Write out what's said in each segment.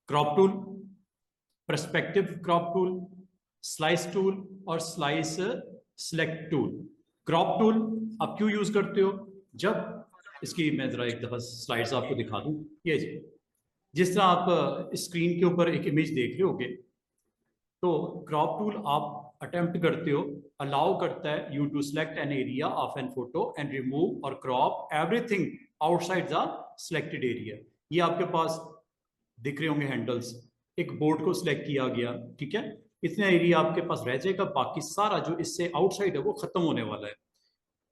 Crop tool, perspective crop tool, slice tool और slice select tool. Crop tool आप क्यों use करते हो? जब इसकी मैं जरा एक दफा स्लाइड्स आपको दिखा दूं। ये जी, जिस तरह आप स्क्रीन के ऊपर एक इमेज देख रहे होगे, तो क्रॉप टूल आप अटेम्प्ट करते हो, अलाउ करता है you to select an area of an photo and remove और crop everything outside the selected area. ये आपके पास दिख रहे होंगे हैंडल्स, एक बोर्ड को सिलेक्ट किया गया, ठीक है, इतना एरिया आपके पास रह जाएगा, बाकी सारा जो इससे आउटसाइड है वो खत्म होने वाला है।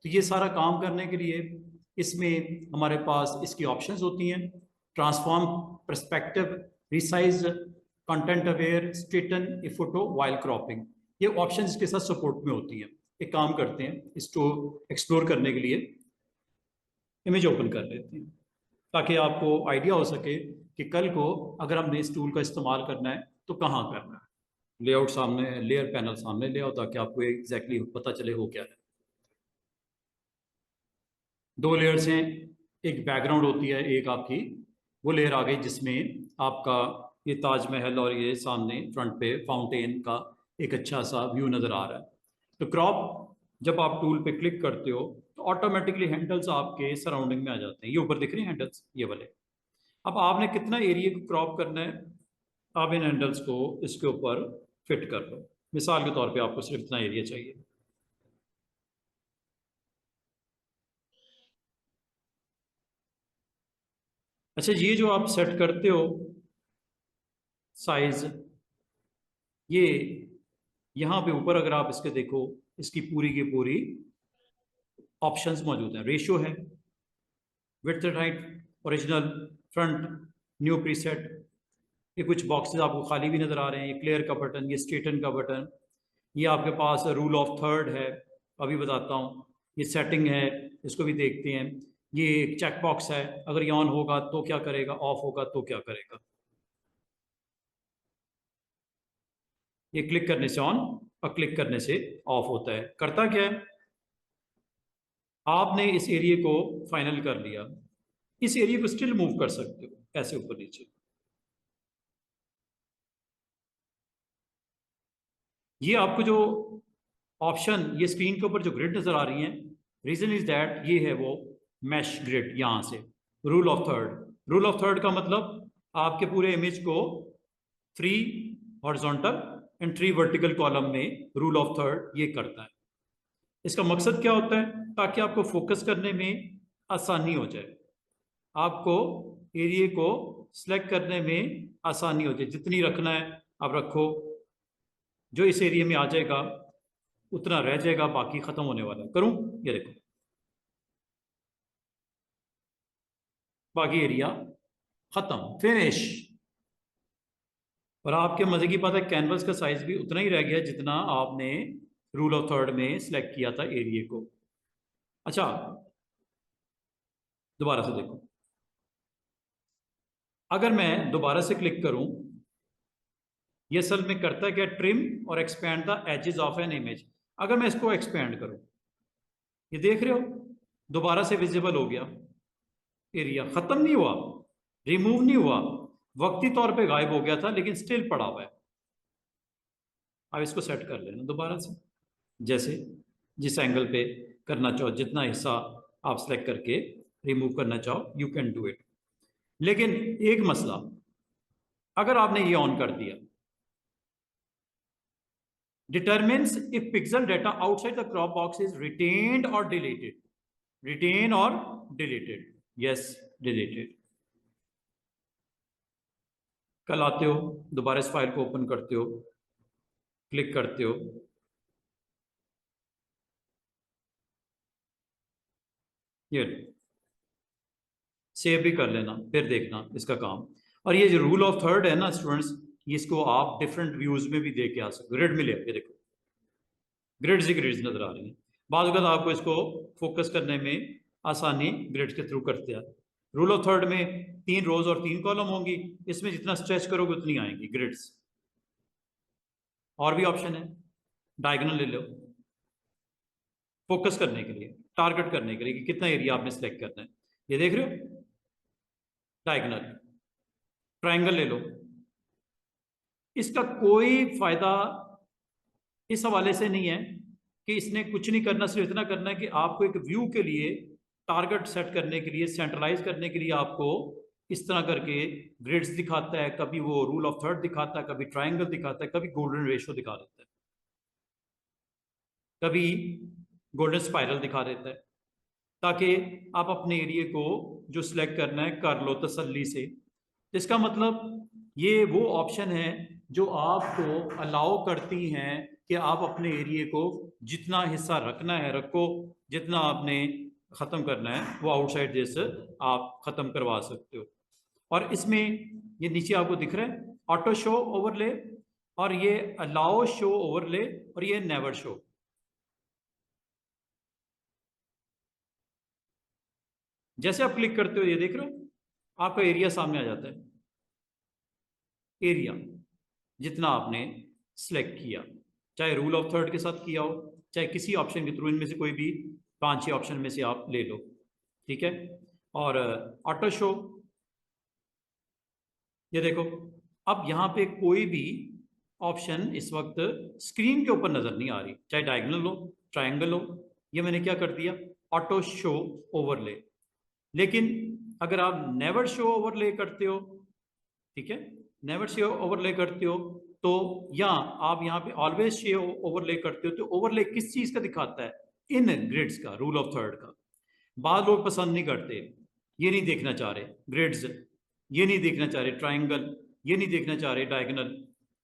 तो ये सारा काम करने के लिए इसमें हमारे पास इसकी ऑप्शंस होती हैं, transform, perspective, resize, content aware, straighten a photo while cropping. ये ऑप्शंस इसके साथ सपोर्ट में होती हैं। एक काम करते हैं, इसको एक्सप्लोर करने के लिए इमेज ओपन कर लेते हैं, ताकि आपको आइडिया हो सके कि कल को अगर हमने इस टूल का इस्तेमाल करना है तो कहाँ करना है। लेआउट सामने, लेयर पैनल सामने ले आओ, ताकि आपको एग्जैक्टली पता चले हो क्या है। दो लेयर्स हैं, एक बैकग्राउंड होती है, एक आपकी वो लेयर आ गई जिसमें आपका ये ताजमहल और ये सामने फ्रंट पे फाउंटेन का एक अच्छा सा व्यू नज़र आ रहा है। तो क्रॉप जब आप टूल पे क्लिक करते हो तो ऑटोमेटिकली हैंडल्स आपके सराउंडिंग में आ जाते हैं। ये ऊपर दिख रहे हैं हैंडल्स, ये वाले। अब आपने कितना एरिया को क्रॉप करना है, आप इन हैंडल्स को इसके ऊपर फिट कर लो। मिसाल के तौर पे आपको सिर्फ इतना एरिया चाहिए। अच्छा, ये जो आप सेट करते हो साइज, ये यहाँ पे ऊपर अगर आप इसके देखो, इसकी पूरी की पूरी ऑप्शंस मौजूद हैं। रेशियो है, width and height, original, front, new preset. ये कुछ बॉक्सेस आपको खाली भी नजर आ रहे हैं। ये क्लियर का बटन, ये स्ट्रेटन का बटन, ये आपके पास रूल ऑफ थर्ड है, अभी बताता हूँ। ये सेटिंग है, इसको भी देखते हैं। ये एक चेक बॉक्स है, अगर ये ऑन होगा तो क्या करेगा, ऑफ होगा तो क्या करेगा। ये क्लिक करने से ऑन और क्लिक करने से ऑफ होता है। करता क्या है, आपने इस एरिया को फाइनल कर लिया, इस एरिया को स्टिल मूव कर सकते हो ऐसे ऊपर नीचे। ये आपको जो ऑप्शन, ये स्क्रीन के ऊपर जो ग्रिड नजर आ रही है, रीजन इज दैट ये है वो मैश ग्रिड। यहां से rule of third, rule of third का मतलब आपके पूरे इमेज को 3 हॉरिजॉन्टल एंड 3 वर्टिकल कॉलम में रूल ऑफ थर्ड ये करता है। इसका मकसद क्या होता है, ताकि आपको फोकस करने में आसानी हो जाए, आपको एरिया को सिलेक्ट करने में आसानी हो जाए। जितनी रखना है आप रखो, जो इस एरिया में आ जाएगा उतना रह जाएगा, बाकी खत्म होने वाला है। करूं, ये देखो, बाकी एरिया खत्म, फिनिश। और आपके मजे की बात है, कैनवस का साइज भी उतना ही रह गया जितना आपने रूल ऑफ थर्ड में सिलेक्ट किया था एरिया को। अच्छा, दोबारा से देखो, अगर मैं दोबारा से क्लिक करूं, ये असल में करता है क्या, ट्रिम और expand the edges of an image. अगर मैं इसको एक्सपैंड करूं, ये देख रहे हो दोबारा से विजिबल हो गया, एरिया खत्म नहीं हुआ, रिमूव नहीं हुआ, वक्ती तौर पे गायब हो गया था लेकिन स्टिल पड़ा हुआ है। अब इसको सेट कर लेना दोबारा से, जैसे जिस एंगल पे करना चाहो, जितना हिस्सा आप सेलेक्ट करके रिमूव करना चाहो, यू कैन डू इट। लेकिन एक मसला, अगर आपने ये ऑन कर दिया, determines if pixel data outside the crop box is retained or deleted, retain or deleted, yes, deleted। कल आते हो, दोबारा इस फाइल को ओपन करते हो, क्लिक करते हो, ये सेव भी कर लेना, फिर देखना इसका काम। और ये जो रूल ऑफ थर्ड है ना स्टूडेंट्स, इसको आप डिफरेंट व्यूज में भी देख के आ सकते हो। ग्रिड मिले, ये देखो ग्रिड्स ही ग्रिड्स नजर आ रही हैं। बाद अगर आपको इसको फोकस करने में आसानी ग्रिड्स के थ्रू करते हैं। रूल ऑफ थर्ड में 3 रोज और 3 कॉलम होंगी, इसमें जितना स्ट्रेच करोगे उतनी आएंगी ग्रिड्स। और भी ऑप्शन है, डायगोनल ले लो, फोकस करने के लिए, टारगेट करने के लिए कि कितना एरिया आपने सेलेक्ट करना है। ये देख रहे हो, डायगोनल। ट्राइंगल ले लो, इसका कोई फायदा इस हवाले से नहीं है कि इसने कुछ नहीं करना, सिर्फ इतना करना है कि आपको एक व्यू के लिए टारगेट सेट करने के लिए, सेंट्रलाइज करने के लिए आपको इस तरह करके ग्रिड्स दिखाता है, कभी वो रूल ऑफ थर्ड दिखाता है, कभी ट्राइंगल दिखाता है, कभी गोल्डन रेशियो दिखा देता है, कभी गोल्डन स्पाइरल दिखा देता है, ताकि आप अपने एरिया को जो सिलेक्ट करना है कर लो तसल्ली से। इसका मतलब ये वो ऑप्शन है जो आपको अलाउ करती हैं कि आप अपने एरिया को जितना हिस्सा रखना है रखो, जितना आपने ख़त्म करना है वो आउटसाइड जैसे आप ख़त्म करवा सकते हो। और इसमें ये नीचे आपको दिख रहा है ऑटो शो ओवरले, और ये अलाउ शो ओवरले, और ये नेवर शो। जैसे आप क्लिक करते हो ये देख रहे हो आपका एरिया सामने आ जाता है, एरिया जितना आपने सिलेक्ट किया, चाहे रूल ऑफ थर्ड के साथ किया हो, चाहे किसी ऑप्शन के थ्रू, इनमें से कोई भी 5-6 ऑप्शन में से आप ले लो, ठीक है। और ऑटो शो, ये देखो अब यहाँ पे कोई भी ऑप्शन इस वक्त स्क्रीन के ऊपर नजर नहीं आ रही, चाहे डायगोनल हो ट्रायंगल हो, ये मैंने क्या कर दिया ऑटो शो ओवरले। लेकिन अगर आप नेवर शो ओवरले करते हो, ठीक है, नेवर शो ओवरले करते हो, तो या आप यहाँ पे ऑलवेज शो ओवरले करते हो, तो ओवरले किस चीज का दिखाता है, इन ग्रिड्स का, रूल ऑफ थर्ड का। बाद लोग पसंद नहीं करते, ये नहीं देखना चाह रहे ग्रिड्स, ये नहीं देखना चाह रहे ट्राइंगल, ये नहीं देखना चाह रहे डायगोनल।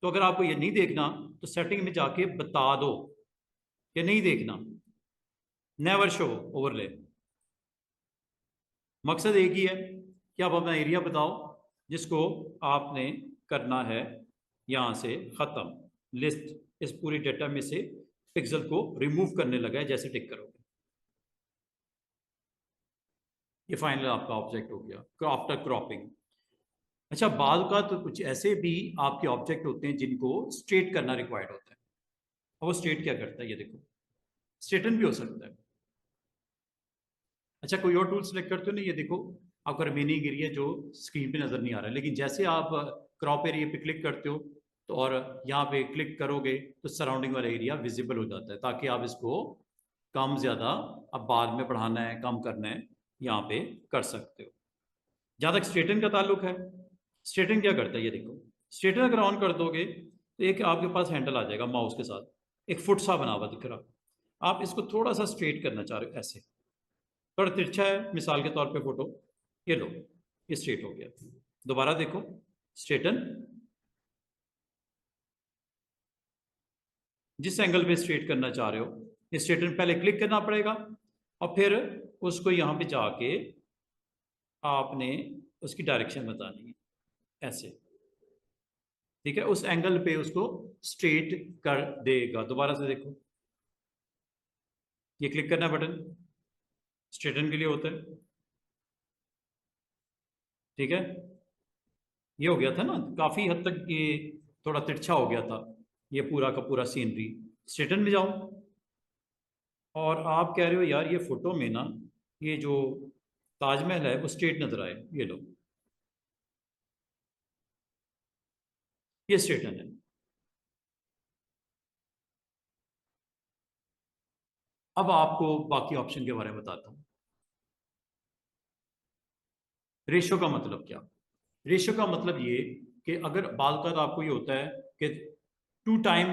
तो अगर आपको ये नहीं देखना तो सेटिंग में जाके बता दो कि नहीं देखना, नेवर शो ओवरले। मकसद एक ही है कि आप अपना एरिया बताओ जिसको आपने करना है यहाँ से ख़त्म। लिस्ट इस पूरी डेटा में से पिक्सल को रिमूव करने लगा है, जैसे टिक करोगे ये फाइनल आपका ऑब्जेक्ट हो गया आफ्टर क्रॉपिंग। अच्छा, बाल का तो कुछ ऐसे भी आपके ऑब्जेक्ट होते हैं जिनको स्ट्रेट करना रिक्वायर्ड होता है, और वो स्ट्रेट क्या करता है, ये देखो स्ट्रेटन भी हो सकता है। अच्छा, कोई और टूल सेलेक्ट करते हो ना, ये देखो आपका रिमेनिंग एरिया जो स्क्रीन पे नजर नहीं आ रहा है, लेकिन जैसे आप क्रॉप एरिया पे क्लिक करते हो तो और यहाँ पे क्लिक करोगे तो सराउंडिंग वाला एरिया विजिबल हो जाता है, ताकि आप इसको कम ज्यादा अब बाद में बढ़ाना है कम करना है यहाँ पे कर सकते हो। जहाँ तक स्ट्रेटन का ताल्लुक है, स्ट्रेटन क्या करता है ये देखो, स्ट्रेटन अगर ऑन कर दोगे तो एक आपके पास हैंडल आ जाएगा माउस के साथ, एक फुट सा बना हुआ दिख रहा, आप इसको थोड़ा सा स्ट्रेट करना चाह रहे हो ऐसे, थोड़ा तिरछा है मिसाल के तौर पे फोटो, ये लो ये स्ट्रेट हो गया। दोबारा देखो स्ट्रेटन, जिस एंगल पे स्ट्रेट करना चाह रहे हो ये स्ट्रेटन पहले क्लिक करना पड़ेगा, और फिर उसको यहाँ पे जाके आपने उसकी डायरेक्शन बतानी है ऐसे, ठीक है, उस एंगल पे उसको स्ट्रेट कर देगा। दोबारा से देखो ये क्लिक करना बटन स्ट्रेटन के लिए होता है, ठीक है। ये हो गया था ना, काफी हद तक ये थोड़ा तिरछा हो गया था ये पूरा का पूरा सीनरी। स्ट्रेटन में जाओ, और आप कह रहे हो यार ये फोटो में ना ये जो ताजमहल है वो स्ट्रेट नजर आए, ये लो ये स्ट्रेटन है। अब आपको बाकी ऑप्शन के बारे में बताता हूँ। रेशो का मतलब क्या, रेशो का मतलब ये कि अगर बाल का तो आपको ये होता है कि 2 टाइम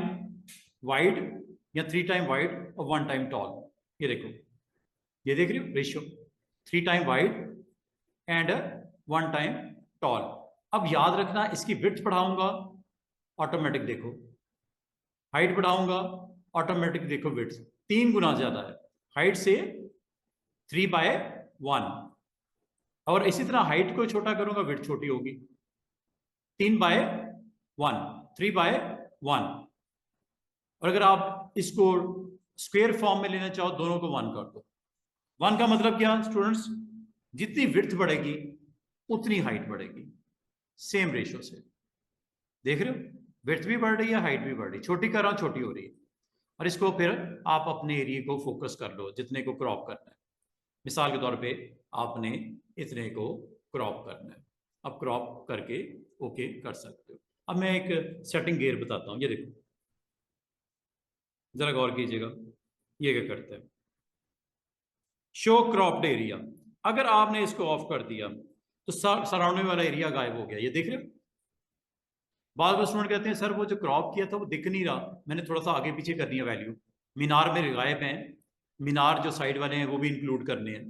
वाइड या 3 टाइम वाइड और 1 टाइम टॉल, ये देखो ये देख रहे हो ratio, 3 time wide and 1 time tall. अब याद रखना इसकी विड्थ बढ़ाऊंगा ऑटोमेटिक देखो, हाइट बढ़ाऊंगा ऑटोमेटिक देखो विड्थ 3 गुना ज्यादा है हाइट से, 3/1। और इसी तरह हाइट को छोटा करूंगा विड्थ छोटी होगी, 3/1, 3/1। और अगर आप इसको स्क्वायर फॉर्म में लेना चाहो दोनों को 1 कर दो। 1 का मतलब क्या स्टूडेंट्स, जितनी विड्थ बढ़ेगी उतनी हाइट बढ़ेगी, सेम रेशियो से। देख रहे हो विड्थ भी बढ़ रही है हाइट भी बढ़ रही है, छोटी कर रहा हूं छोटी हो रही है। और इसको फिर आप अपने एरिया को फोकस कर लो जितने को क्रॉप करना है, मिसाल के तौर पे आपने इतने को क्रॉप करना है, अब क्रॉप करके ओके कर सकते हो। अब मैं एक सेटिंग गेयर बताता हूँ, ये देखो जरा गौर कीजिएगा, ये क्या करते हैं, शो क्रॉप्ड एरिया। अगर आपने इसको ऑफ कर दिया तो सराउंडिंग वाला एरिया गायब हो गया, ये देख रहे हो। बाद स्टूडेंट कहते हैं सर वो जो क्रॉप किया था वो दिख नहीं रहा, मैंने थोड़ा सा आगे पीछे करनी है वैल्यू, मीनार मेरे गायब हैं, मीनार जो साइड वाले हैं वो भी इंक्लूड करने हैं।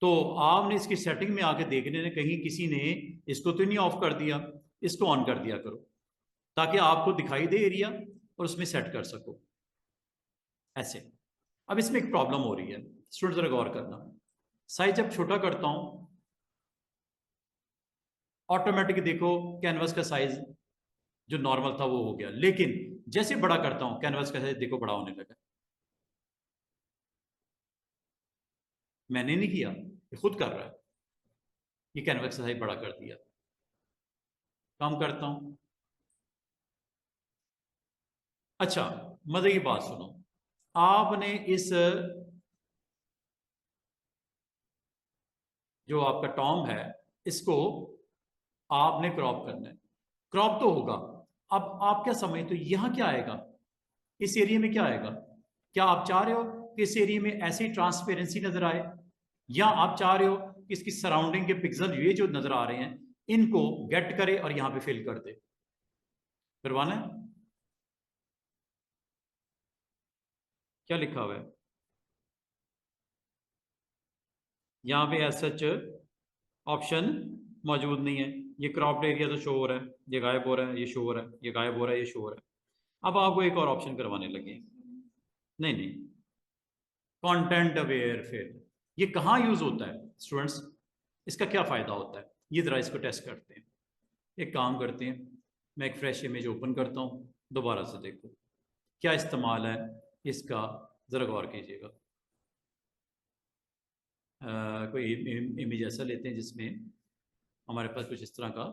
तो आपने इसकी सेटिंग में आके देखने ने कहीं किसी ने इसको तो नहीं ऑफ कर दिया, इसको ऑन कर दिया करो ताकि आपको दिखाई दे एरिया और उसमें सेट कर सको ऐसे। अब इसमें एक प्रॉब्लम हो रही है, स्टूडेंट जरा गौर करना, साइज जब छोटा करता हूं ऑटोमेटिक देखो कैनवस का साइज जो नॉर्मल था वो हो गया, लेकिन जैसे बड़ा करता हूं कैनवस का साइज देखो बड़ा होने लगा। मैंने नहीं किया, ये खुद कर रहा है, ये कैनवस का साइज बड़ा कर दिया। काम करता हूं, अच्छा मजे की बात सुनो, आपने इस जो आपका टॉम है इसको आपने क्रॉप करना है, क्रॉप तो होगा। अब आप क्या समझते हो यहां क्या आएगा, इस एरिया में क्या आएगा? क्या आप चाह रहे हो कि इस एरिया में ऐसी ट्रांसपेरेंसी नजर आए, या आप चाह रहे हो कि इसकी सराउंडिंग के पिक्सल ये जो नजर आ रहे हैं इनको गेट करे और यहां पे फिल कर दे? करवाना है? क्या लिखा हुआ है यहां पे? एज सच ऑप्शन मौजूद नहीं है, ये क्रॉप्ड एरिया तो शो हो रहा है, ये गायब हो रहा है, ये शो हो रहा है, ये गायब हो रहा है, ये शो हो रहा है। अब आपको एक और ऑप्शन करवाने लगे, नहीं नहीं, कंटेंट अवेयर फिल, ये कहाँ यूज होता है स्टूडेंट्स, इसका क्या फायदा होता है, ये जरा इसको टेस्ट करते हैं। एक काम करते हैं, मैं एक फ्रेश इमेज ओपन करता हूँ, दोबारा से देखो क्या इस्तेमाल है इसका, जरा गौर कीजिएगा। कोई इमेज ऐसा लेते हैं जिसमें हमारे पास कुछ इस तरह का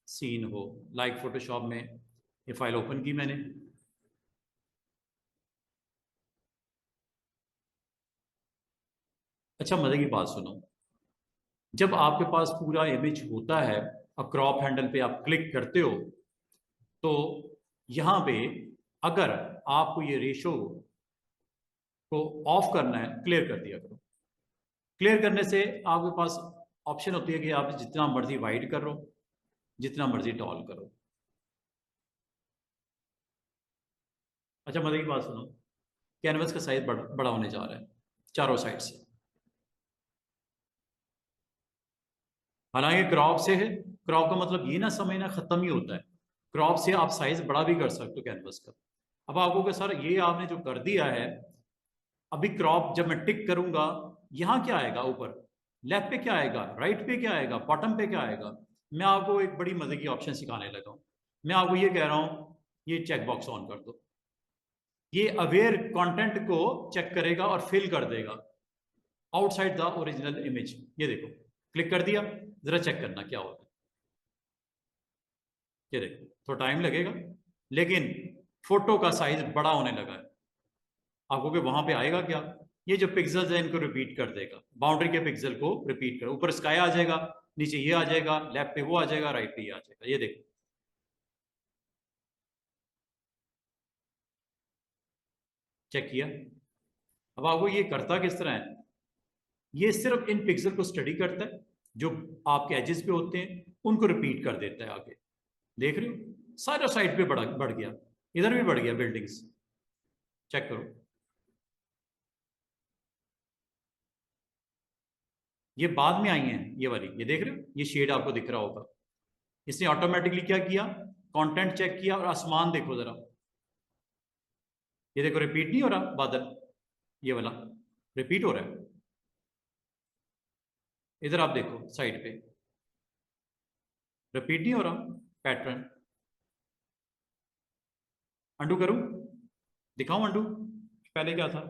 सीन हो, लाइक फोटोशॉप में ये फाइल ओपन की मैंने, अच्छा मजे की बात सुनो, जब आपके पास पूरा इमेज होता है और क्रॉप हैंडल पे आप क्लिक करते हो तो यहां पे अगर आपको ये रेशो को ऑफ करना है क्लियर कर दिया करो। क्लियर करने से आपके पास ऑप्शन होती है कि आप जितना मर्जी वाइड करो, जितना मर्जी टॉल करो। अच्छा मजे की बात सुनो, कैनवस का साइज बड़ा होने जा रहा है चारों साइड से, हालांकि क्रॉप से है, क्रॉप का मतलब ये ना समझना खत्म ही होता है, क्रॉप से आप साइज बड़ा भी कर सकते हो कैनवस का। अब आपको क्या सर ये आपने जो कर दिया है, अभी क्रॉप जब मैं टिक करूंगा यहां क्या आएगा, ऊपर लेफ्ट पे क्या आएगा, राइट पे क्या आएगा, बॉटम पे क्या आएगा? मैं आपको एक बड़ी मजे की ऑप्शन सिखाने लगा हूं, मैं आपको ये कह रहा हूं ये चेक बॉक्स ऑन कर दो, ये अवेयर कंटेंट को चेक करेगा और फिल कर देगा आउटसाइड द ओरिजिनल इमेज। ये देखो क्लिक कर दिया, जरा चेक करना क्या होता है, ये देखो थोड़ा टाइम लगेगा लेकिन फोटो का साइज बड़ा होने लगा है। आपको कि वहां पे आएगा क्या, ये जो पिक्सल्स है इनको रिपीट कर देगा, बाउंड्री के पिक्सल को रिपीट कर, ऊपर स्काई आ जाएगा, नीचे ये आ जाएगा, लेफ्ट पे वो आ जाएगा, राइट पे ये आ जाएगा, ये देखो चेक किया। अब आपको ये करता किस तरह है, ये सिर्फ इन पिक्सल को स्टडी करता है जो आपके एजेस पे होते हैं उनको रिपीट कर देता है आगे, देख रहे हो सारा साइड पे बढ़ गया, इधर भी बढ़ गया बिल्डिंग्स, चेक करो। ये बाद में आई हैं ये वाली, ये देख रहे हो ये शेड आपको दिख रहा होगा, इसने ऑटोमेटिकली क्या किया, कंटेंट चेक किया और आसमान देखो जरा, ये देखो रिपीट नहीं हो रहा बादल, ये वाला रिपीट हो रहा है, इधर आप देखो साइड पे रिपीट नहीं हो रहा पैटर्न। अंडू करूं, दिखाऊं अंडू, पहले क्या था,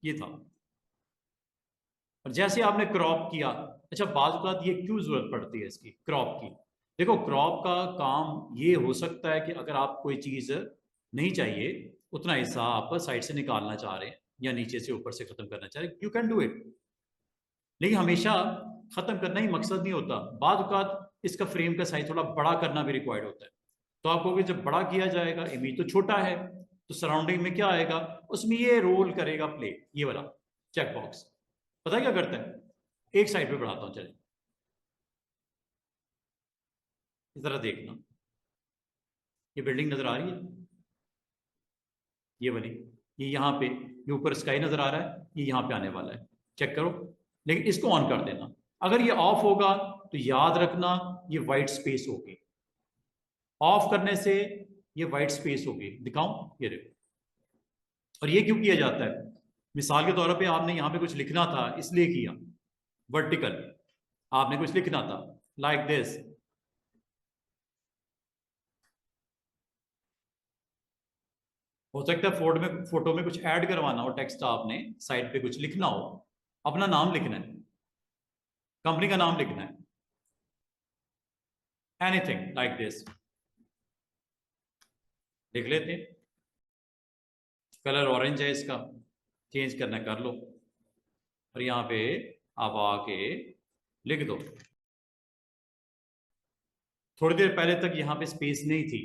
ये था, और जैसे आपने क्रॉप किया, अच्छा बात ये क्यों जरूरत पड़ती है इसकी क्रॉप की, देखो क्रॉप का काम ये हो सकता है कि अगर आप कोई चीज नहीं चाहिए उतना हिस्सा आप साइड से निकालना चाह रहे हैं या नीचे से ऊपर से खत्म करना चाह रहे हैं, यू कैन डू इट, लेकिन हमेशा खत्म करना ही मकसद नहीं होता, बाद इसका फ्रेम का साइज थोड़ा बड़ा करना भी रिक्वायर्ड होता है। तो आप कहोगे जब बड़ा किया जाएगा, इमेज तो छोटा है, तो सराउंडिंग में क्या आएगा, उसमें ये रोल करेगा प्ले, ये वाला चेक बॉक्स। पता है क्या करता है, एक साइड पे बढ़ाता हूं, चलिए जरा देखना, ये बिल्डिंग नजर आ रही है, ये वाली, ये यहाँ पे, ये ऊपर स्काई नजर आ रहा है, ये यहाँ पे आने वाला है, चेक करो। लेकिन इसको ऑन कर देना, अगर ये ऑफ होगा तो याद रखना ये वाइट स्पेस होगी, ऑफ करने से ये वाइट स्पेस होगी। दिखाऊं, ये देखो। और ये क्यों किया जाता है, मिसाल के तौर पे आपने यहाँ पे कुछ लिखना था इसलिए किया, वर्टिकल आपने कुछ लिखना था लाइक दिस, हो सकता है फोटो में कुछ ऐड करवाना हो, टेक्स्ट आपने साइड पे कुछ लिखना हो, अपना नाम लिखना है, कंपनी का नाम लिखना है, एनीथिंग लाइक दिस, लिख लेते हैं। कलर ऑरेंज है इसका, चेंज करना कर लो, और यहाँ पे आप आके लिख दो। थोड़ी देर पहले तक यहाँ पे स्पेस नहीं थी,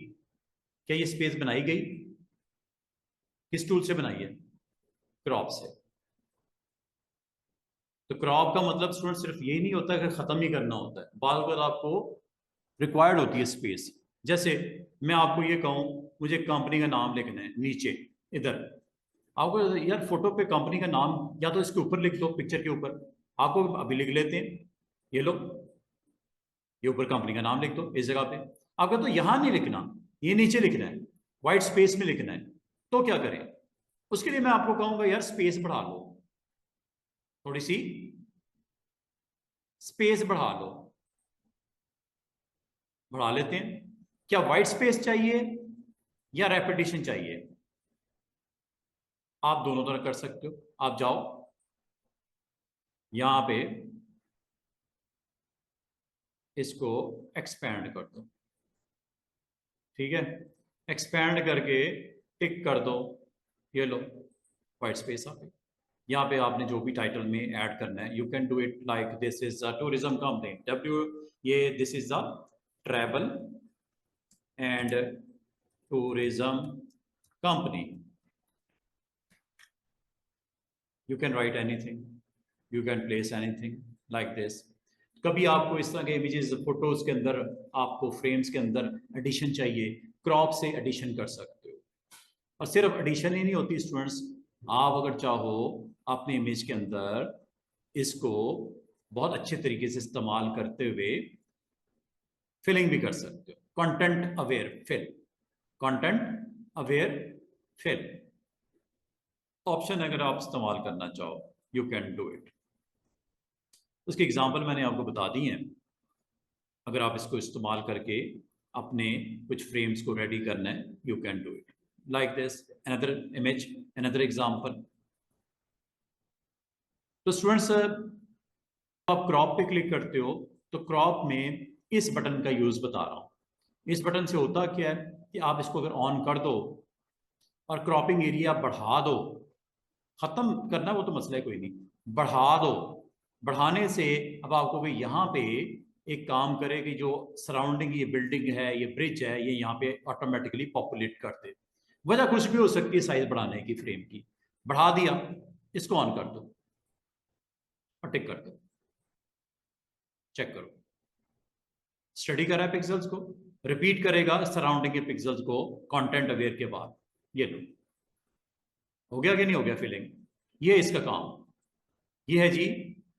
क्या ये स्पेस बनाई गई, किस टूल से बनाई है, क्रॉप से। तो क्रॉप का मतलब स्टूडेंट सिर्फ ये नहीं होता कि खत्म ही करना होता है, बार बार आपको रिक्वायर्ड होती है स्पेस। जैसे मैं आपको ये कहूं मुझे कंपनी का नाम लिखना है नीचे इधर, आपको यार फोटो पे कंपनी का नाम या तो इसके ऊपर लिख दो, पिक्चर के ऊपर, आपको अभी लिख लेते हैं, ये लो, ये ऊपर कंपनी का नाम लिख दो इस जगह पे। आपको तो यहां नहीं लिखना, ये नीचे लिखना है, व्हाइट स्पेस में लिखना है, तो क्या करें, उसके लिए मैं आपको कहूंगा यार स्पेस बढ़ा लो, थोड़ी सी स्पेस बढ़ा लो, बढ़ा लेते हैं। क्या व्हाइट स्पेस चाहिए या रेपिटेशन चाहिए, आप दोनों तरह कर सकते हो। आप जाओ यहां पे, इसको एक्सपैंड कर दो, ठीक है, एक्सपैंड करके टिक कर दो, ये लो व्हाइट स्पेस आ गई। यहाँ पे आपने जो भी टाइटल में ऐड करना है, you can do it like this is a tourism company, W, ये this is a travel and tourism company, you can write anything, you can place anything like this. कभी आपको इस तरह के इमेजेस फोटोज के अंदर, आपको फ्रेम्स के अंदर एडिशन चाहिए, क्रॉप से एडिशन कर सकते हो। और सिर्फ एडिशन ही नहीं होती स्टूडेंट्स, आप अगर चाहो अपने इमेज के अंदर इसको बहुत अच्छे तरीके से इस्तेमाल करते हुए फिलिंग भी कर सकते हो, content aware fill, content aware fill option अगर आप इस्तेमाल करना चाहो, यू कैन डू इट। उसकी एग्जांपल मैंने आपको बता दी है, अगर आप इसको इस्तेमाल करके अपने कुछ फ्रेम्स को रेडी करना है, you can do it like this, another image, another example. तो स्टूडेंट्स आप क्रॉप पे क्लिक करते हो, तो क्रॉप में इस बटन का यूज बता रहा हूं। इस बटन से होता क्या है कि आप इसको अगर ऑन कर दो और क्रॉपिंग एरिया बढ़ा दो, खत्म करना वो तो मसला है कोई नहीं, बढ़ा दो, बढ़ाने से अब आपको भी यहाँ पे एक काम करे कि जो सराउंडिंग ये बिल्डिंग है, ये ब्रिज है, ये यहाँ पे ऑटोमेटिकली पॉपुलेट कर दे। वजह कुछ भी हो सकती है साइज बढ़ाने की, फ्रेम की, बढ़ा दिया, इसको ऑन कर दो और टिक कर दो, चेक करो, स्टडी कर रहा है पिक्सल्स को, रिपीट करेगा सराउंडिंग के पिक्सल्स को कंटेंट अवेयर के बाद। ये लो, हो गया कि नहीं हो गया फिलिंग, ये इसका काम। ये है जी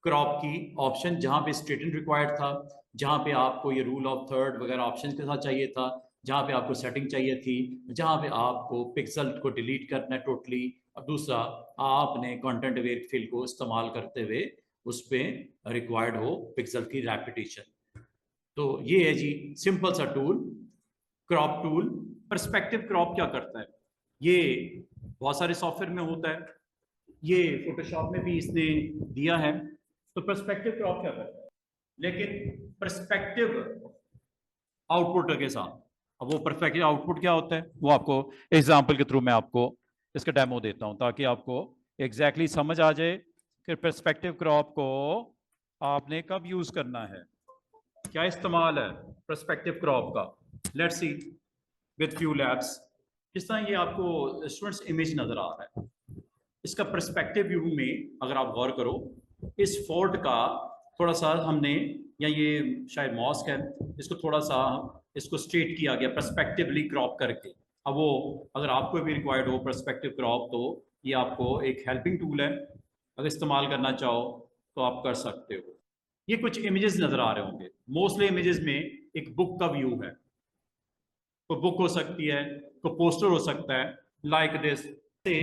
क्रॉप की ऑप्शन, जहां पे स्ट्रेटन रिक्वायर्ड था, जहां पे आपको ये रूल ऑफ थर्ड वगैरह ऑप्शन के साथ चाहिए था, जहां पे आपको सेटिंग चाहिए थी, जहां पे आपको पिक्सल को डिलीट करना है टोटली, और दूसरा आपने कंटेंट अवेयर फिल को इस्तेमाल करते हुए उस पर रिक्वायर्ड हो पिक्सल की रेपिटेशन। तो ये है जी सिंपल सा tool, crop tool. Perspective crop क्या करता है, ये बहुत सारे सॉफ्टवेयर में होता है, ये फोटोशॉप में भी इसने दिया है। तो पर्सपेक्टिव क्रॉप क्या करता है, लेकिन पर्सपेक्टिव आउटपुट के साथ। अब वो परफेक्ट आउटपुट क्या होता है वो आपको एग्जांपल के थ्रू मैं आपको इसका डेमो देता हूं, ताकि आपको एग्जैक्टली समझ आ जाए कि पर्सपेक्टिव क्रॉप को आपने कब यूज करना है। क्या इस्तेमाल है पर्सपेक्टिव क्रॉप का? Let's see with few labs. जिस तरह ये आपको स्टूडेंट्स इमेज नजर आ रहा है, इसका पर्सपेक्टिव व्यू में अगर आप गौर करो, इस फोर्ट का थोड़ा सा हमने, या ये शायद मॉस्क है, इसको थोड़ा सा इसको स्ट्रेट किया गया पर्सपेक्टिवली क्रॉप करके। अब वो अगर आपको भी रिक्वायर्ड हो पर्सपेक्टिव क्रॉप, तो ये आपको एक हेल्पिंग टूल है, अगर इस्तेमाल करना चाहो तो आप कर सकते हो। ये कुछ इमेजेस नजर आ रहे होंगे, मोस्टली इमेजेस में एक बुक का व्यू है। कोई बुक हो सकती है, कोई पोस्टर हो सकता है, लाइक दिस से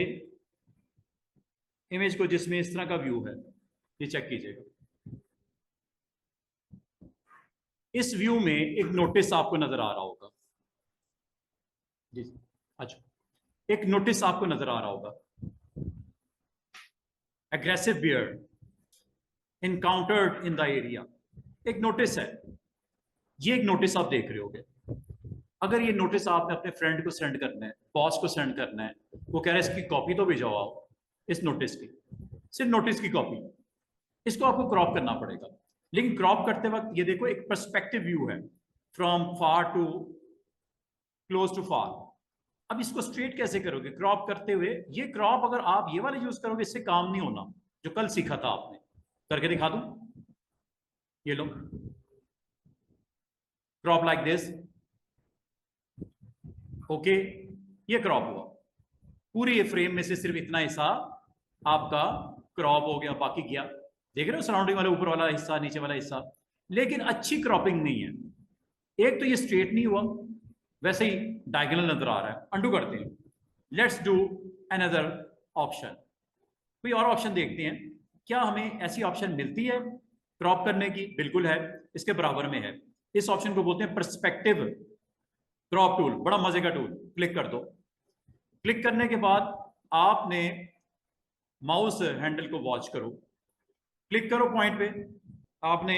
इमेज को जिसमें इस तरह का व्यू है, ये चेक कीजिएगा। इस व्यू में एक नोटिस आपको नजर आ रहा होगा जी। अच्छा, एक नोटिस आपको नजर आ रहा होगा, aggressive bear encountered in the area. एक नोटिस है, ये एक नोटिस आप देख रहे होगे। अगर ये नोटिस आपने अपने फ्रेंड को सेंड करना है, बॉस को सेंड करना है, वो कह रहा है इसकी कॉपी तो भिजवाओ आप, इस नोटिस की, सिर्फ नोटिस की कॉपी, इसको आपको क्रॉप करना पड़ेगा। लेकिन क्रॉप करते वक्त ये देखो एक पर्सपेक्टिव व्यू है, from far to close to far. अब इसको स्ट्रेट कैसे करोगे क्रॉप करते हुए? ये क्रॉप अगर आप ये वाले यूज करोगे, इससे काम नहीं होना, जो कल सीखा था आपने। करके दिखा दूं, ये लो, क्रॉप लाइक दिस, ओके, ये क्रॉप हुआ। पूरी ये फ्रेम में से सिर्फ इतना हिस्सा आपका क्रॉप हो गया, बाकी गया। देख रहे हो सराउंडिंग वाला ऊपर वाला हिस्सा, नीचे वाला हिस्सा। लेकिन अच्छी क्रॉपिंग नहीं है। एक तो ये स्ट्रेट नहीं हुआ, वैसे ही डायगोनल नजर आ रहा है। अंडू करते हैं, लेट्स डू अनदर ऑप्शन। कोई और ऑप्शन देखते हैं, क्या हमें ऐसी ऑप्शन मिलती है क्रॉप करने की? बिल्कुल है, इसके बराबर में है। इस ऑप्शन को बोलते हैं पर्सपेक्टिव क्रॉप टूल। बड़ा मजे का टूल। क्लिक कर दो। क्लिक करने के बाद आपने माउस हैंडल को वॉच करो, क्लिक करो पॉइंट पे। आपने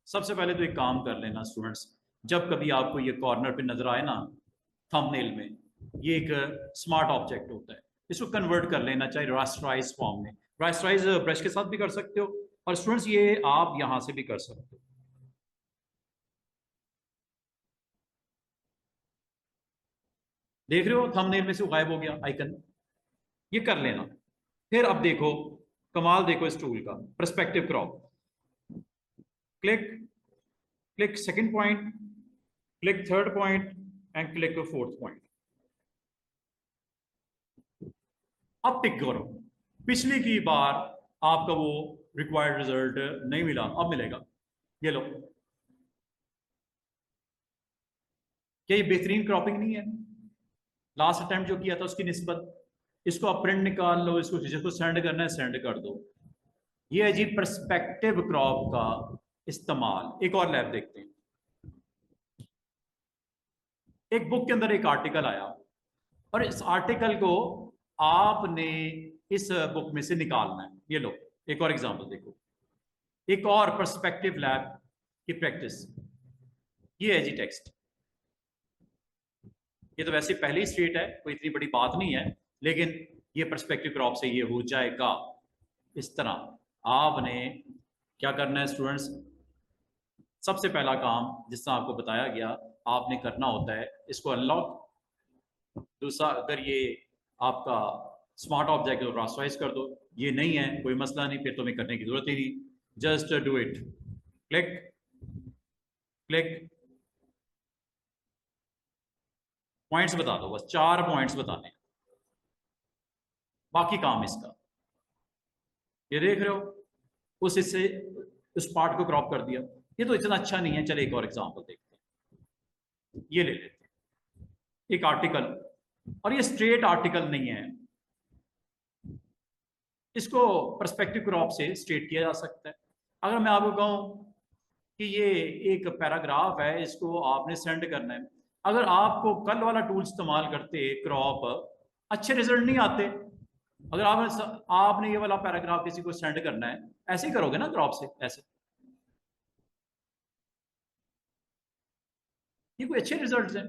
सबसे पहले तो एक काम कर लेना स्टूडेंट्स, जब कभी आपको ये कॉर्नर पे नजर आए ना थंबनेल में, ये एक स्मार्ट ऑब्जेक्ट होता है, इसको कन्वर्ट कर लेना, चाहे रास्टराइज फॉर्म में। रास्टराइज ब्रश के साथ भी कर सकते हो, और स्टूडेंट्स ये आप यहां से भी कर सकते हो। देख रहे हो थंबनेल में से गायब हो गया आइकन, ये कर लेना। फिर अब देखो कमाल, देखो इस टूल का, perspective crop. Click, click second point, click third point and click fourth point. अब टिक करो। पिछली की बार आपका वो रिक्वायर्ड रिजल्ट नहीं मिला, अब मिलेगा। ये लो, क्या ये बेहतरीन क्रॉपिंग नहीं है? लास्ट अटेम्प्ट जो किया था उसकी निस्बत। इसको आप प्रिंट निकाल लो, इसको जिसको सेंड करना है सेंड कर दो। ये है जी पर्सपेक्टिव क्रॉप का इस्तेमाल। एक और लैब देखते हैं। एक बुक के अंदर एक आर्टिकल आया, और इस आर्टिकल को आपने इस बुक में से निकालना है। ये लो एक और एग्जांपल देखो, एक और पर्सपेक्टिव लैब की प्रैक्टिस। ये है जी टेक्स्ट। ये तो वैसे पहले ही स्ट्रेट है, कोई इतनी बड़ी बात नहीं है, लेकिन ये पर्सपेक्टिव क्रॉप से ये हो जाएगा इस तरह। आपने क्या करना है स्टूडेंट्स? सबसे पहला काम जिस तरह आपको बताया गया आपने करना होता है, इसको अनलॉक। दूसरा, अगर ये आपका स्मार्ट ऑब्जेक्ट है तो रास्टराइज कर दो। ये नहीं है कोई मसला नहीं, फिर तुम्हें करने की जरूरत ही नहीं, just do it. Click, click, points बता दो, बस 4 पॉइंट्स बताने, बाकी काम इसका। ये देख रहे हो, उस हिस्से, उस पार्ट को क्रॉप कर दिया। ये तो इतना अच्छा नहीं है, चले एक और एग्जांपल देखते हैं। ये ले लेते हैं एक आर्टिकल, और ये स्ट्रेट आर्टिकल नहीं है, इसको पर्सपेक्टिव क्रॉप से स्ट्रेट किया जा सकता है। अगर मैं आपको कहूं कि ये एक पैराग्राफ है, इसको आपने सेंड करना है, अगर आपको कल वाला टूल इस्तेमाल करते क्रॉप, अच्छे रिजल्ट नहीं आते। अगर आपने ये वाला पैराग्राफ किसी को सेंड करना है, ऐसे ही करोगे ना क्रॉप से, ऐसे। ये कोई अच्छे रिजल्ट्स हैं?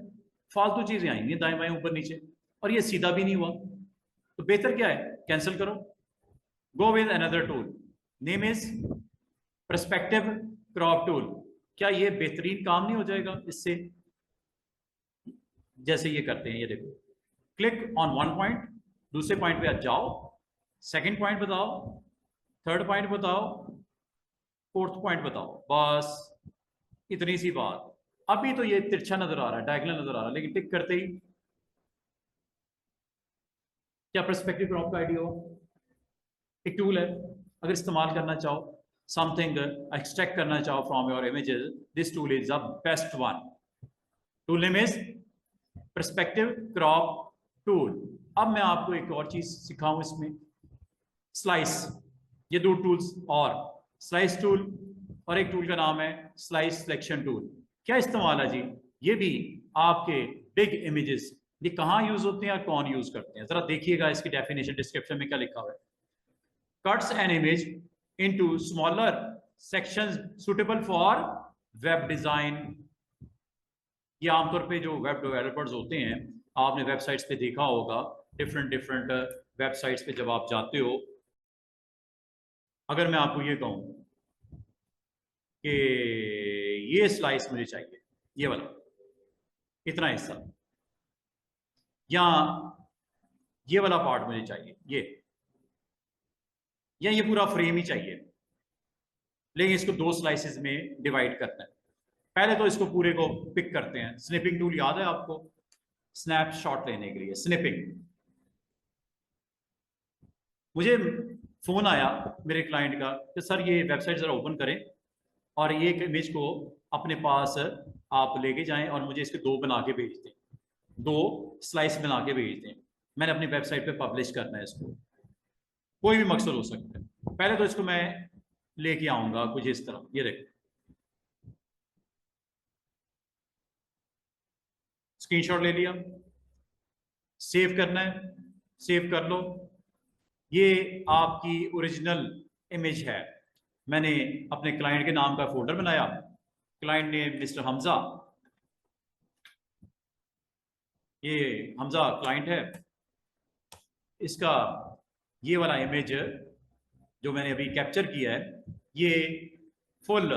फालतू चीजें आएंगी दाएं बाएं ऊपर नीचे, और ये सीधा भी नहीं हुआ। तो बेहतर क्या है, कैंसिल करो, go with another tool, name is perspective crop tool. क्या ये बेहतरीन काम नहीं हो जाएगा इससे? जैसे ये करते हैं, ये देखो, क्लिक ऑन वन पॉइंट, दूसरे पॉइंट पे आप जाओ, सेकंड पॉइंट बताओ, थर्ड पॉइंट बताओ, फोर्थ पॉइंट बताओ, बस इतनी सी बात। अभी तो ये तिरछा नजर आ रहा है, डायगोनल नजर आ रहा है, लेकिन टिक करते ही क्या पर्सपेक्टिव क्रॉप का आइडिया हो? एक टूल है, अगर इस्तेमाल करना चाहो, समथिंग एक्सट्रैक्ट करना चाहो from your images, this tool is the best one. Tool name is perspective crop tool. अब मैं आपको एक और चीज सिखाऊं इसमें, स्लाइस। ये दो टूल्स, और स्लाइस टूल और एक टूल का नाम है स्लाइस सिलेक्शन टूल। क्या इस्तेमाल है जी? ये भी आपके बिग इमेजेस, ये कहाँ यूज होते हैं और कौन यूज करते हैं, जरा देखिएगा इसकी डेफिनेशन डिस्क्रिप्शन में क्या लिखा हुआ है। Cuts an image into smaller sections suitable for web design. ये आमतौर पे जो वेब डेवलपर्स होते हैं, आपने वेबसाइट्स पे देखा होगा, डिफरेंट डिफरेंट वेबसाइट्स पे जब आप जाते हो, अगर मैं आपको ये कहूं कि ये स्लाइस मुझे चाहिए, ये वाला इतना हिस्सा, या ये वाला पार्ट मुझे चाहिए, ये, या ये पूरा फ्रेम ही चाहिए, लेकिन इसको दो स्लाइसेस में डिवाइड करना है। पहले तो इसको पूरे को पिक करते हैं। स्निपिंग टूल याद है आपको? स्नैपशॉट लेने के लिए स्निपिंग। मुझे फोन आया मेरे क्लाइंट का कि सर ये वेबसाइट जरा ओपन करें और ये इमेज को अपने पास आप लेके जाएं और मुझे इसके दो बना के भेज दें, दो स्लाइस बना के भेज दें, मैंने अपनी वेबसाइट पे पब्लिश करना है इसको। कोई भी मकसद हो सकता है। पहले तो इसको मैं लेके आऊंगा कुछ इस तरह, ये देखो, स्क्रीनशॉट ले लिया, सेव करना है, सेव कर लो। ये आपकी ओरिजिनल इमेज है। मैंने अपने क्लाइंट के नाम का फोल्डर बनाया, क्लाइंट ने मिस्टर हमजा, ये हमजा क्लाइंट है। इसका ये वाला इमेज जो मैंने अभी कैप्चर किया है, ये फुल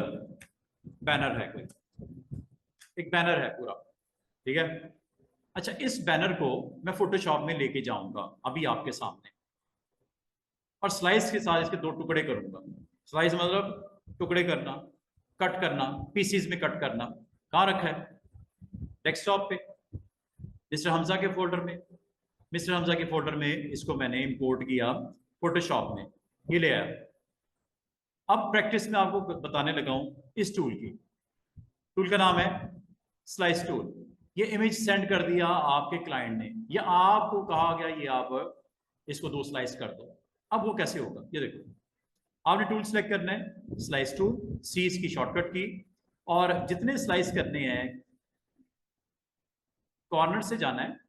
बैनर है, कोई एक बैनर है पूरा, ठीक है। अच्छा, इस बैनर को मैं फोटोशॉप में लेके जाऊंगा अभी आपके सामने, और स्लाइस के साथ इसके दो टुकड़े करूंगा। स्लाइस मतलब टुकड़े करना, कट करना, पीसीज में कट करना। कहाँ रखा है? डेस्कटॉप पे, मिस्टर हमजा के फोल्डर में। मिस्टर हमजा के फोल्डर में इसको मैंने इंपोर्ट किया फोटोशॉप में, ये ले आया। अब प्रैक्टिस में आपको बताने लगा हूं इस टूल की। टूल का नाम है स्लाइस टूल। ये इमेज सेंड कर दिया आपके क्लाइंट ने, या आपको कहा गया ये आप इसको दो स्लाइस कर दो। अब वो कैसे होगा, ये देखो, आपने टूल सेलेक्ट करना है, स्लाइस टूल, सी इसकी शॉर्टकट की, और जितने स्लाइस करने हैं कॉर्नर से जाना है,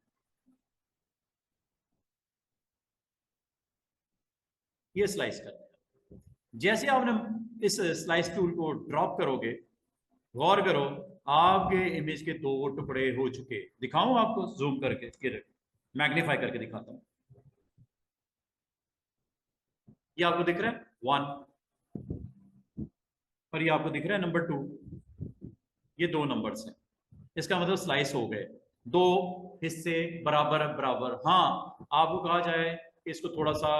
ये स्लाइस करना है। जैसे आपने इस स्लाइस टूल को ड्रॉप करोगे, गौर करो, आपके इमेज के दो टुकड़े हो चुके। दिखाऊं आपको जूम करके, ये मैग्नीफाई करके दिखाता हूं। ये आपको दिख रहा है 1, और ये आपको दिख रहा है नंबर 2। ये दो नंबर्स हैं, इसका मतलब स्लाइस हो गए, दो हिस्से बराबर बराबर। हाँ, आपको कहा जाए कि इसको थोड़ा सा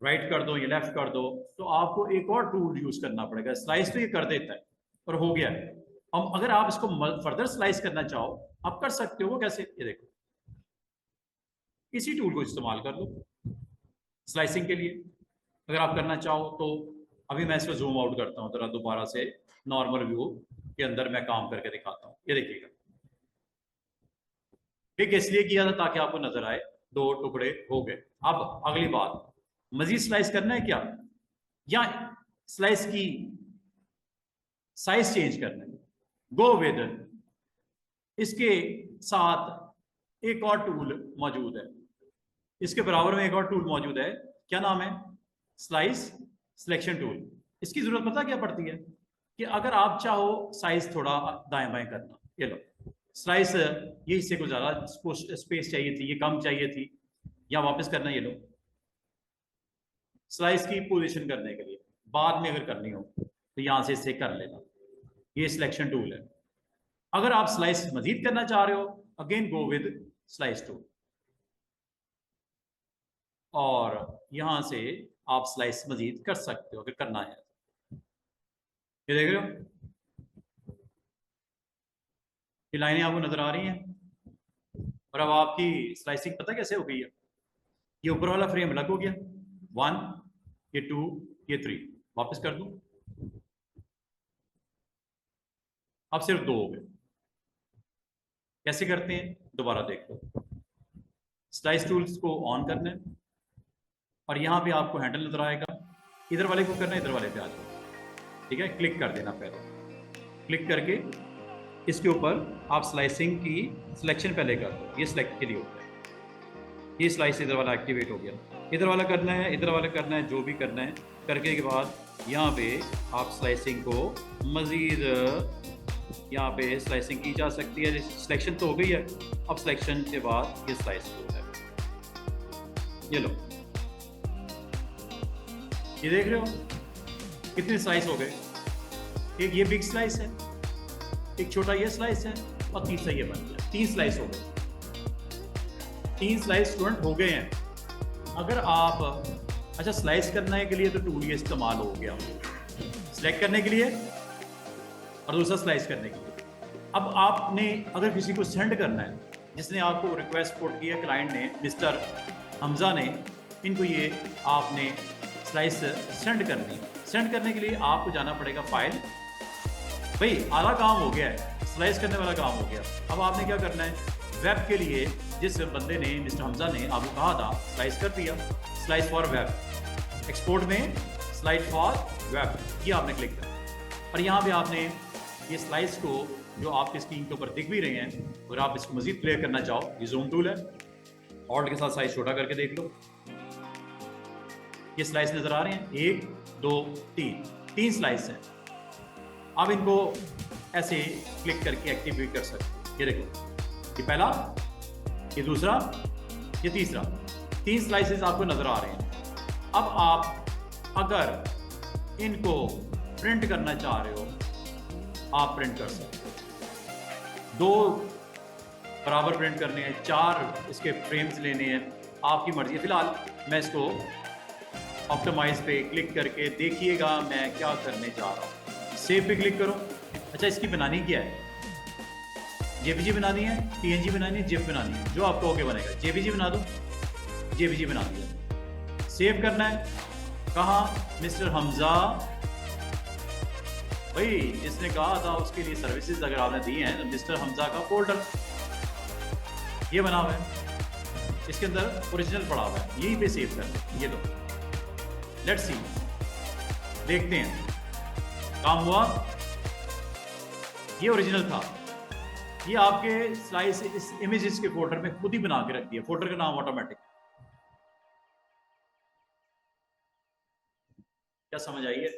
राइट कर दो या लेफ्ट कर दो, तो आपको एक और टूल यूज करना पड़ेगा। स्लाइस तो ये कर देता है और हो गया है। अब अगर आप इसको फर्दर स्लाइस करना चाहो, आप कर सकते हो। वो कैसे, ये देखो, इसी टूल को इस्तेमाल कर लो स्लाइसिंग के लिए अगर आप करना चाहो तो। अभी मैं इसको जूम आउट करता हूँ जरा दोबारा से, नॉर्मल व्यू के अंदर मैं काम करके दिखाता हूँ। ये देखिएगा, ठीक, इसलिए किया था ताकि आपको नजर आए दो टुकड़े हो गए। अब अगली बात, मजीद स्लाइस करना है क्या, या स्लाइस की साइज चेंज करना है? गो विद, इसके साथ एक और टूल मौजूद है, इसके बराबर में एक और टूल मौजूद है। क्या नाम है? Slice selection tool. इसकी जरूरत पता क्या पड़ती है कि अगर आप चाहो साइज थोड़ा दाएं बाएं करना, ये लो स्लाइस, ये हिस्से को ज्यादा स्पेस चाहिए थी, ये कम चाहिए थी, या वापस करना, ये लो स्लाइस की पोजीशन करने के लिए बाद में अगर करनी हो तो यहां से इससे कर लेना। ये सिलेक्शन टूल है। अगर आप स्लाइस मजीद करना चाह रहे हो, again go with slice tool, और यहां से आप स्लाइस मजीद कर सकते हो अगर करना है। ये देख रहे हो, ये लाइनें आपको नजर आ रही हैं। और अब आपकी स्लाइसिंग पता कैसे हो गई है। ये ऊपर वाला फ्रेम अलग हो गया, 1, ये 2, ये 3, वापस कर दूं, अब सिर्फ 2 हो गए। कैसे करते हैं दोबारा देख लो। स्लाइस टूल्स को ऑन करना है, और यहाँ पे आपको हैंडल नजर आएगा, इधर वाले को करना है, इधर वाले पे आ जाओ, ठीक है। क्लिक कर देना पहले, क्लिक करके इसके ऊपर आप स्लाइसिंग की सिलेक्शन पहले कर दो, ये सिलेक्ट के लिए होता है। ये स्लाइस इधर वाला एक्टिवेट हो गया, इधर वाला करना है, इधर वाला करना है, जो भी करना है करके के बाद यहाँ पे आप स्लाइसिंग को मज़ीद यहाँ पे स्लाइसिंग की जा सकती है। सिलेक्शन तो हो गई है, अब सिलेक्शन के बाद ये स्लाइस हो है। ये लो, ये देख रहे हो कितने स्लाइस हो गए। एक ये बिग स्लाइस है, एक छोटा ये स्लाइस है, और तीसरा ये बन गया। 3 स्लाइस हो गए, 3 स्लाइस स्टूडेंट हो गए हैं। अगर आप अच्छा स्लाइस करने के लिए तो टूल ये इस्तेमाल हो गया, सिलेक्ट करने के लिए और दूसरा स्लाइस करने के लिए। अब आपने अगर किसी को सेंड करना है, जिसने आपको रिक्वेस्ट पुट किया, क्लाइंट ने, मिस्टर हमजा ने, इनको ये आपने स्लाइस सेंड करनी है। सेंड करने के लिए आपको जाना पड़ेगा फाइल। भाई आधा काम हो गया है, स्लाइस करने वाला काम हो गया। अब आपने क्या करना है, वेब के लिए जिस बंदे ने, मिस्टर हमजा ने आपको कहा था, स्लाइस कर दिया, स्लाइस फॉर वेब, एक्सपोर्ट में स्लाइड फॉर वेब, ये आपने क्लिक करना। और यहाँ पे आपने ये स्लाइस को, जो आपके स्क्रीन के ऊपर दिख भी रहे हैं, और आप इसको मजीद क्लियर करना चाहो, ये जूम टूल है, ऑल्ट के साथ साइज छोटा करके देख लो। ये स्लाइस नजर आ रहे हैं, 1 2 3 स्लाइस हैं। अब इनको ऐसे क्लिक करके एक्टिवेट कर सकते। ये देखो, ये पहला, ये दूसरा, ये तीसरा, 3 स्लाइसेस आपको नजर आ रहे हैं। अब आप अगर इनको प्रिंट करना चाह रहे हो, आप प्रिंट कर सकते हो। 2 बराबर प्रिंट करने हैं, 4 इसके फ्रेम्स लेने हैं, आपकी मर्जी है। फिलहाल मैं इसको ऑप्टिमाइज पे क्लिक करके देखिएगा मैं क्या करने जा रहा हूँ। सेव पे क्लिक करो। अच्छा, इसकी बनानी क्या है, जेपीजी बनानी है, पीएनजी बनानी है, जिप बनानी है, जो आपको ओके बनेगा। जेपीजी बना दो, जेपीजी बना दिया। सेव करना है कहाँ, मिस्टर हमजा, भाई जिसने कहा था उसके लिए सर्विसेज अगर आपने दी हैं, तो मिस्टर हमजा का फोल्डर ये बना हुआ है, इसके अंदर ओरिजिनल पड़ा हुआ है, यहीं पे सेव कर। ये दो, लेट्स सी, देखते हैं काम हुआ। ये ओरिजिनल था, ये आपके स्लाइस इस इमेजेस के फोल्डर में खुद ही बना के रख दिया। फोल्डर का नाम ऑटोमेटिक। क्या समझ आई है?